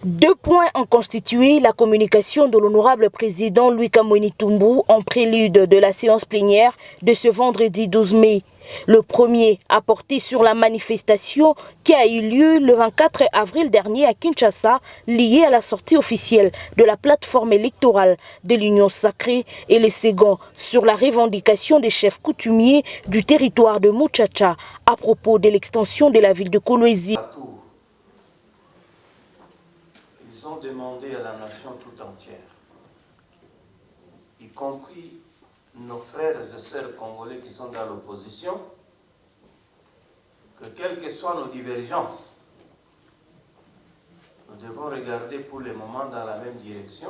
2 points ont constitué la communication de l'honorable président Louis Kamweni Toumbo en prélude de la séance plénière de ce vendredi 12 mai. Le premier a porté sur la manifestation qui a eu lieu le 24 avril dernier à Kinshasa, liée à la sortie officielle de la plateforme électorale de l'Union sacrée, et le second sur la revendication des chefs coutumiers du territoire de Muchacha à propos de l'extension de la ville de Kolwezi. Ils ont demandé à la nation tout entière, y compris nos frères et sœurs congolais qui sont dans l'opposition, que quelles que soient nos divergences, nous devons regarder pour le moment dans la même direction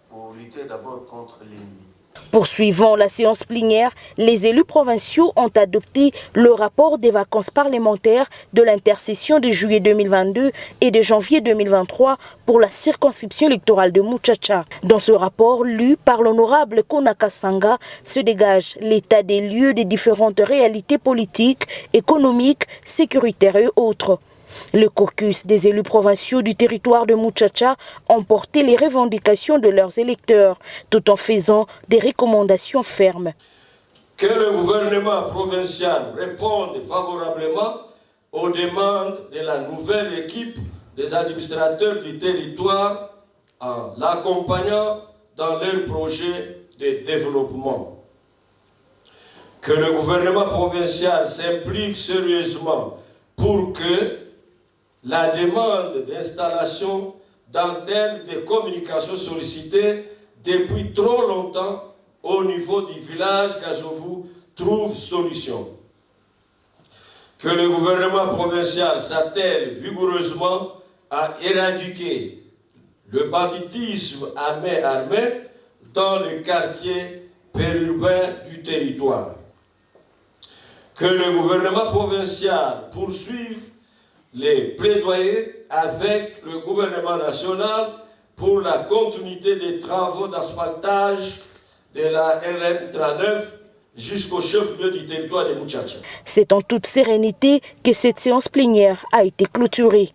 pour lutter d'abord contre l'ennemi. Poursuivant la séance plénière, les élus provinciaux ont adopté le rapport des vacances parlementaires de l'intercession de juillet 2022 et de janvier 2023 pour la circonscription électorale de Muchacha. Dans ce rapport, lu par l'honorable Konaka Sanga, se dégage l'état des lieux des différentes réalités politiques, économiques, sécuritaires et autres. Le caucus des élus provinciaux du territoire de Muchacha ont porté les revendications de leurs électeurs, tout en faisant des recommandations fermes. Que le gouvernement provincial réponde favorablement aux demandes de la nouvelle équipe des administrateurs du territoire en l'accompagnant dans leurs projets de développement. Que le gouvernement provincial s'implique sérieusement pour que la demande d'installation d'antennes de communication sollicitées depuis trop longtemps au niveau du village Kazovu trouve solution. Que le gouvernement provincial s'attelle vigoureusement à éradiquer le banditisme à main armée dans le quartier périurbain du territoire. Que le gouvernement provincial poursuive les plaidoyers avec le gouvernement national pour la continuité des travaux d'asphaltage de la RN 39 jusqu'au chef-lieu du territoire de Muchacha. C'est en toute sérénité que cette séance plénière a été clôturée.